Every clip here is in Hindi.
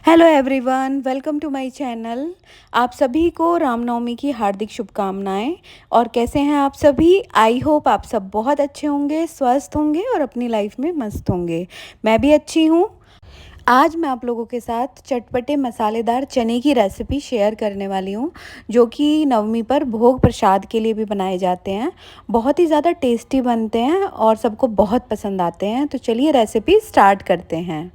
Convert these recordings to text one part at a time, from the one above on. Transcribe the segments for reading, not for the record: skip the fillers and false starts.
Hello everyone, welcome to my channel. आप सभी को रामनवमी की हार्दिक शुभकामनाएं। और कैसे हैं आप सभी? आई होप आप सब बहुत अच्छे होंगे, स्वस्थ होंगे और अपनी लाइफ में मस्त होंगे। मैं भी अच्छी हूँ। आज मैं आप लोगों के साथ चटपटे मसालेदार चने की रेसिपी शेयर करने वाली हूँ, जो कि नवमी पर भोग प्रसाद के लिए भी बनाए जाते हैं। बहुत ही ज़्यादा टेस्टी बनते हैं और सबको बहुत पसंद आते हैं। तो चलिए रेसिपी स्टार्ट करते हैं।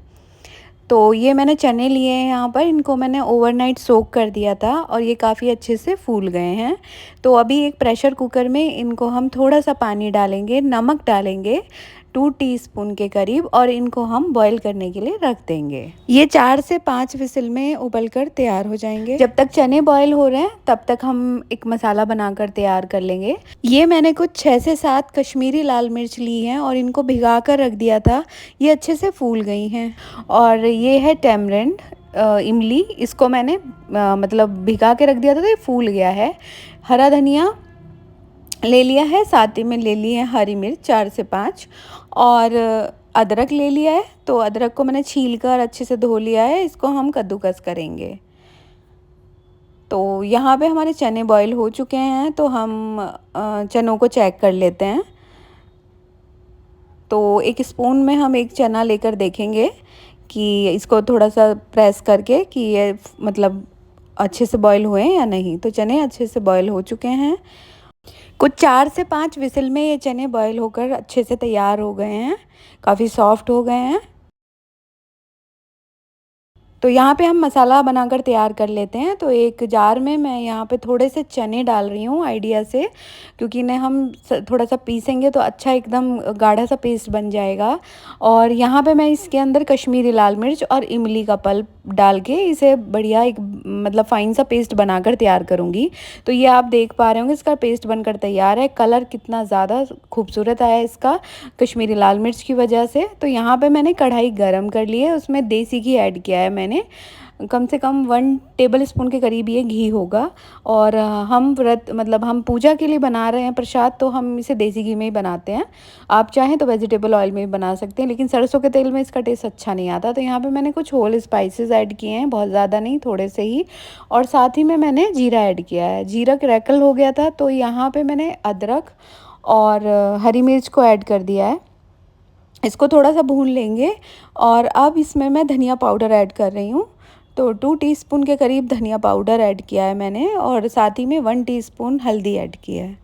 तो ये मैंने चने लिए हैं यहाँ पर, इनको मैंने ओवरनाइट सोक कर दिया था और ये काफ़ी अच्छे से फूल गए हैं। तो अभी एक प्रेशर कुकर में इनको हम थोड़ा सा पानी डालेंगे, नमक डालेंगे 2 टीस्पून के करीब, और इनको हम बॉईल करने के लिए रख देंगे। ये 4 से 5 विसिल में उबलकर तैयार हो जाएंगे। जब तक चने बॉईल हो रहे हैं तब तक हम एक मसाला बनाकर तैयार कर लेंगे। ये मैंने कुछ 6 से 7 कश्मीरी लाल मिर्च ली हैं और इनको भिगा कर रख दिया था। ये अच्छे से फूल गई हैं। और ये है टैमरिंड, इमली, इसको मैंने मतलब भिगा के रख दिया था तो ये फूल गया है। हरा धनिया ले लिया है, साथ ही में ले लिए हैं हरी मिर्च 4 से 5, और अदरक ले लिया है। तो अदरक को मैंने छील कर अच्छे से धो लिया है, इसको हम कद्दूकस करेंगे। तो यहाँ पे हमारे चने बॉईल हो चुके हैं, तो हम चनों को चेक कर लेते हैं। तो एक स्पून में हम एक चना लेकर देखेंगे कि इसको थोड़ा सा प्रेस करके कि ये मतलब अच्छे से बॉईल हुए हैं या नहीं। तो चने अच्छे से बॉईल हो चुके हैं। कुछ 4 से 5 विसिल में ये चने बॉईल होकर अच्छे से तैयार हो गए हैं, काफ़ी सॉफ्ट हो गए हैं। तो यहाँ पे हम मसाला बनाकर तैयार कर लेते हैं। तो एक जार में मैं यहाँ पे थोड़े से चने डाल रही हूँ आइडिया से, क्योंकि इन्हें हम थोड़ा सा पीसेंगे तो अच्छा एकदम गाढ़ा सा पेस्ट बन जाएगा। और यहाँ पे मैं इसके अंदर कश्मीरी लाल मिर्च और इमली का पल्प डाल के इसे बढ़िया एक मतलब फ़ाइन सा पेस्ट बनाकर तैयार करूँगी। तो ये आप देख पा रहे होंगे इसका पेस्ट बनकर तैयार है। कलर कितना ज़्यादा खूबसूरत आया है इसका कश्मीरी लाल मिर्च की वजह से। तो यहाँ पे मैंने कढ़ाई गरम कर ली है, उसमें देसी घी ऐड किया है मैंने। कम से कम 1 टेबल स्पून के करीब ये घी होगा। और हम व्रत मतलब हम पूजा के लिए बना रहे हैं प्रसाद, तो हम इसे देसी घी में ही बनाते हैं। आप चाहें तो वेजिटेबल ऑयल में भी बना सकते हैं, लेकिन सरसों के तेल में इसका टेस्ट अच्छा नहीं आता। तो यहाँ पे मैंने कुछ होल स्पाइसेस ऐड किए हैं, बहुत ज़्यादा नहीं, थोड़े से ही। और साथ ही में मैंने जीरा ऐड किया है। जीरा क्रैकल हो गया था तो यहाँ पर मैंने अदरक और हरी मिर्च को ऐड कर दिया है। इसको थोड़ा सा भून लेंगे। और अब इसमें मैं धनिया पाउडर ऐड कर रही हूँ। तो 2 टीस्पून के करीब धनिया पाउडर ऐड किया है मैंने, और साथ ही में 1 टीस्पून हल्दी ऐड किया है।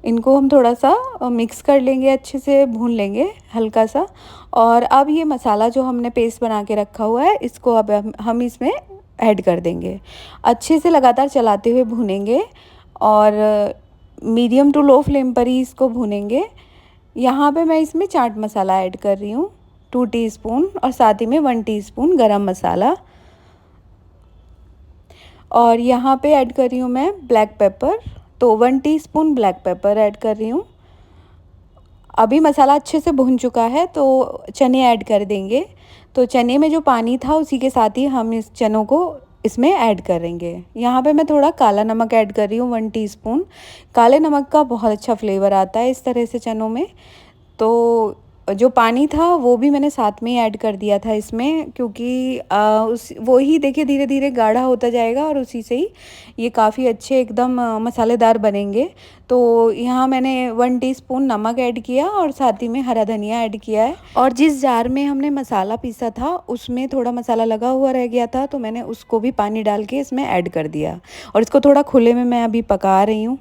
इनको हम थोड़ा सा मिक्स कर लेंगे, अच्छे से भून लेंगे हल्का सा। और अब ये मसाला जो हमने पेस्ट बना के रखा हुआ है, इसको अब हम इसमें ऐड कर देंगे। अच्छे से लगातार चलाते हुए भूनेंगे और मीडियम टू लो फ्लेम पर ही इसको भूनेंगे। यहाँ पे मैं इसमें चाट मसाला ऐड कर रही हूँ 2 टीस्पून, और साथ ही में 1 टीस्पून गरम मसाला। और यहाँ पे ऐड कर रही हूँ मैं ब्लैक पेपर, तो 1 टीस्पून ब्लैक पेपर ऐड कर रही हूँ। अभी मसाला अच्छे से भुन चुका है तो चने ऐड कर देंगे। तो चने में जो पानी था उसी के साथ ही हम इस चनों को इसमें ऐड करेंगे। यहाँ पे मैं थोड़ा काला नमक ऐड कर रही हूँ 1 टीस्पून। काले नमक का बहुत अच्छा फ्लेवर आता है इस तरह से चनों में। तो जो पानी था वो भी मैंने साथ में ही ऐड कर दिया था इसमें, क्योंकि उस वो ही देखिए धीरे धीरे गाढ़ा होता जाएगा और उसी से ही ये काफ़ी अच्छे एकदम मसालेदार बनेंगे। तो यहाँ मैंने 1 टीस्पून नमक ऐड किया और साथ ही में हरा धनिया ऐड किया है। और जिस जार में हमने मसाला पीसा था उसमें थोड़ा मसाला लगा हुआ रह गया था, तो मैंने उसको भी पानी डाल के इसमें ऐड कर दिया और इसको थोड़ा खुले में मैं अभी पका रही हूँ।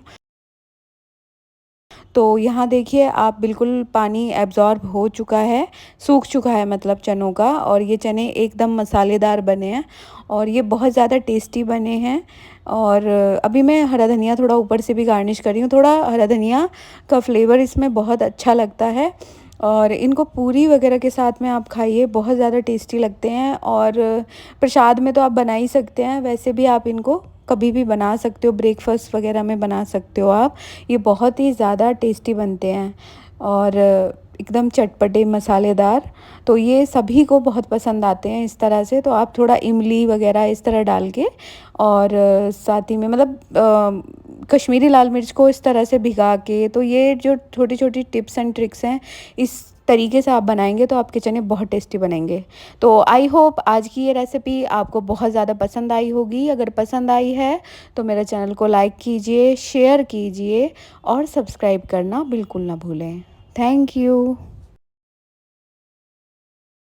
तो यहाँ देखिए आप बिल्कुल पानी एब्ज़ॉर्ब हो चुका है, सूख चुका है मतलब चनों का, और ये चने एकदम मसालेदार बने हैं और ये बहुत ज़्यादा टेस्टी बने हैं। और अभी मैं हरा धनिया थोड़ा ऊपर से भी गार्निश कर रही हूँ। थोड़ा हरा धनिया का फ्लेवर इसमें बहुत अच्छा लगता है और इनको पूरी वगैरह के साथ में आप खाइए, बहुत ज़्यादा टेस्टी लगते हैं। और प्रसाद में तो आप बना ही सकते हैं, वैसे भी आप इनको कभी भी बना सकते हो, ब्रेकफास्ट वगैरह में बना सकते हो आप। ये बहुत ही ज़्यादा टेस्टी बनते हैं और एकदम चटपटे मसालेदार। तो ये सभी को बहुत पसंद आते हैं इस तरह से। तो आप थोड़ा इमली वगैरह इस तरह डाल के, और साथ ही में मतलब कश्मीरी लाल मिर्च को इस तरह से भिगा के, तो ये जो छोटी छोटी टिप्स एंड ट्रिक्स हैं, इस तरीके से आप बनाएंगे तो आपके चने बहुत टेस्टी बनेंगे। तो आई होप आज की ये रेसिपी आपको बहुत ज़्यादा पसंद आई होगी। अगर पसंद आई है तो मेरे चैनल को लाइक कीजिए, शेयर कीजिए और सब्सक्राइब करना बिल्कुल ना भूलें। Thank you.